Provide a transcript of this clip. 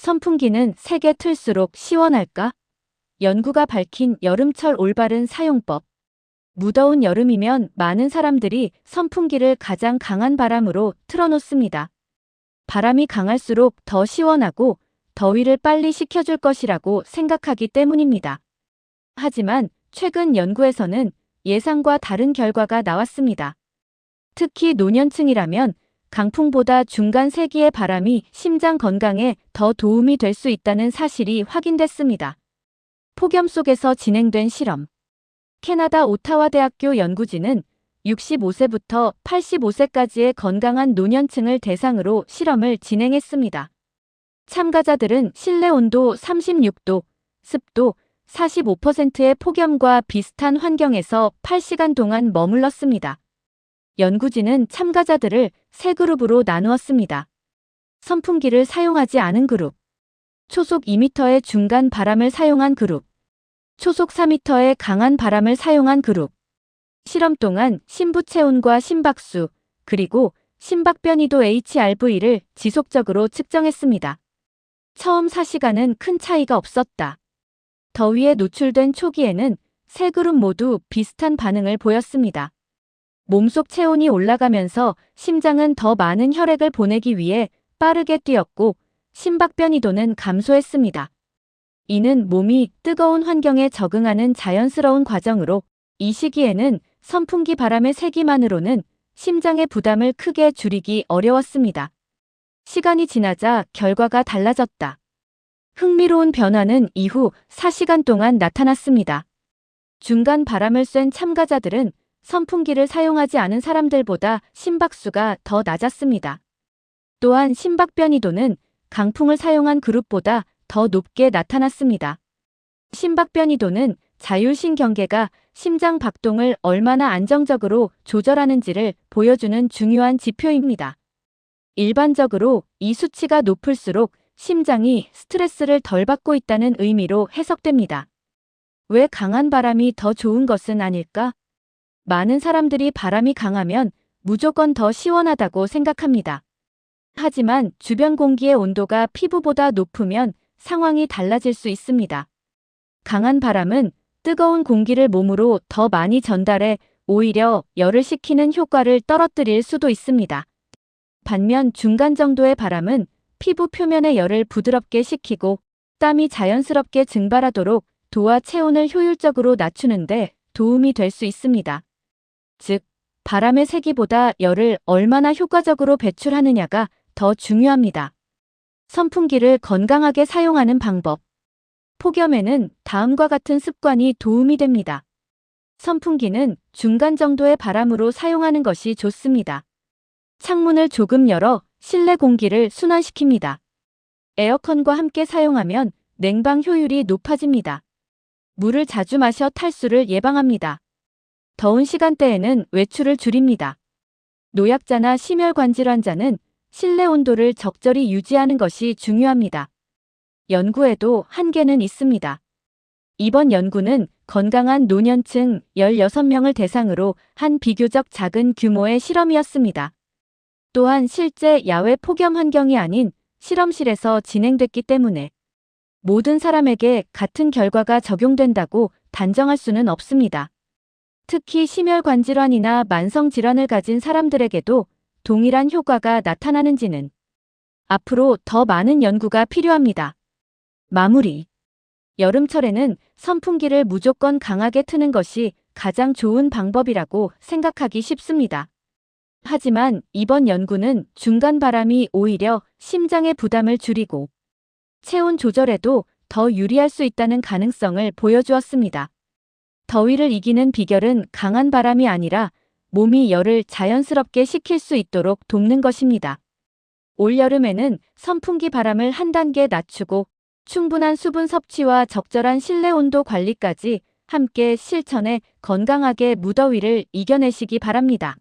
선풍기는 색에 틀수록 시원할까? 연구가 밝힌 여름철 올바른 사용법. 무더운 여름이면 많은 사람들이 선풍기를 가장 강한 바람으로 틀어놓습니다. 바람이 강할수록 더 시원하고 더위를 빨리 식혀줄 것이라고 생각하기 때문입니다. 하지만 최근 연구에서는 예상과 다른 결과가 나왔습니다. 특히 노년층이라면 강풍보다 중간 세기의 바람이 심장 건강에 더 도움이 될 수 있다는 사실이 확인됐습니다. 폭염 속에서 진행된 실험. 캐나다 오타와 대학교 연구진은 65세부터 85세까지의 건강한 노년층을 대상으로 실험을 진행했습니다. 참가자들은 실내 온도 36도, 습도 45%의 폭염과 비슷한 환경에서 8시간 동안 머물렀습니다. 연구진은 참가자들을 세 그룹으로 나누었습니다. 선풍기를 사용하지 않은 그룹, 초속 2m의 중간 바람을 사용한 그룹, 초속 4m의 강한 바람을 사용한 그룹. 실험 동안 심부 체온과 심박수, 그리고 심박변이도 HRV를 지속적으로 측정했습니다. 처음 4시간은 큰 차이가 없었다. 더위에 노출된 초기에는 세 그룹 모두 비슷한 반응을 보였습니다. 몸속 체온이 올라가면서 심장은 더 많은 혈액을 보내기 위해 빠르게 뛰었고 심박변이도는 감소했습니다. 이는 몸이 뜨거운 환경에 적응하는 자연스러운 과정으로 이 시기에는 선풍기 바람의 세기만으로는 심장의 부담을 크게 줄이기 어려웠습니다. 시간이 지나자 결과가 달라졌다. 흥미로운 변화는 이후 4시간 동안 나타났습니다. 중간 바람을 쐰 참가자들은 선풍기를 사용하지 않은 사람들보다 심박수가 더 낮았습니다. 또한 심박변이도는 강풍을 사용한 그룹보다 더 높게 나타났습니다. 심박변이도는 자율신경계가 심장 박동을 얼마나 안정적으로 조절하는지를 보여주는 중요한 지표입니다. 일반적으로 이 수치가 높을수록 심장이 스트레스를 덜 받고 있다는 의미로 해석됩니다. 왜 강한 바람이 더 좋은 것은 아닐까? 많은 사람들이 바람이 강하면 무조건 더 시원하다고 생각합니다. 하지만 주변 공기의 온도가 피부보다 높으면 상황이 달라질 수 있습니다. 강한 바람은 뜨거운 공기를 몸으로 더 많이 전달해 오히려 열을 식히는 효과를 떨어뜨릴 수도 있습니다. 반면 중간 정도의 바람은 피부 표면의 열을 부드럽게 식히고 땀이 자연스럽게 증발하도록 도와 체온을 효율적으로 낮추는데 도움이 될 수 있습니다. 즉, 바람의 세기보다 열을 얼마나 효과적으로 배출하느냐가 더 중요합니다. 선풍기를 건강하게 사용하는 방법. 폭염에는 다음과 같은 습관이 도움이 됩니다. 선풍기는 중간 정도의 바람으로 사용하는 것이 좋습니다. 창문을 조금 열어 실내 공기를 순환시킵니다. 에어컨과 함께 사용하면 냉방 효율이 높아집니다. 물을 자주 마셔 탈수를 예방합니다. 더운 시간대에는 외출을 줄입니다. 노약자나 심혈관질 환자는 실내 온도를 적절히 유지하는 것이 중요합니다. 연구에도 한계는 있습니다. 이번 연구는 건강한 노년층 16명을 대상으로 한 비교적 작은 규모의 실험이었습니다. 또한 실제 야외 폭염 환경이 아닌 실험실에서 진행됐기 때문에 모든 사람에게 같은 결과가 적용된다고 단정할 수는 없습니다. 특히 심혈관질환이나 만성질환을 가진 사람들에게도 동일한 효과가 나타나는지는 앞으로 더 많은 연구가 필요합니다. 마무리. 여름철에는 선풍기를 무조건 강하게 트는 것이 가장 좋은 방법이라고 생각하기 쉽습니다. 하지만 이번 연구는 중간 바람이 오히려 심장의 부담을 줄이고 체온 조절에도 더 유리할 수 있다는 가능성을 보여주었습니다. 더위를 이기는 비결은 강한 바람이 아니라 몸이 열을 자연스럽게 식힐 수 있도록 돕는 것입니다. 올여름에는 선풍기 바람을 한 단계 낮추고 충분한 수분 섭취와 적절한 실내 온도 관리까지 함께 실천해 건강하게 무더위를 이겨내시기 바랍니다.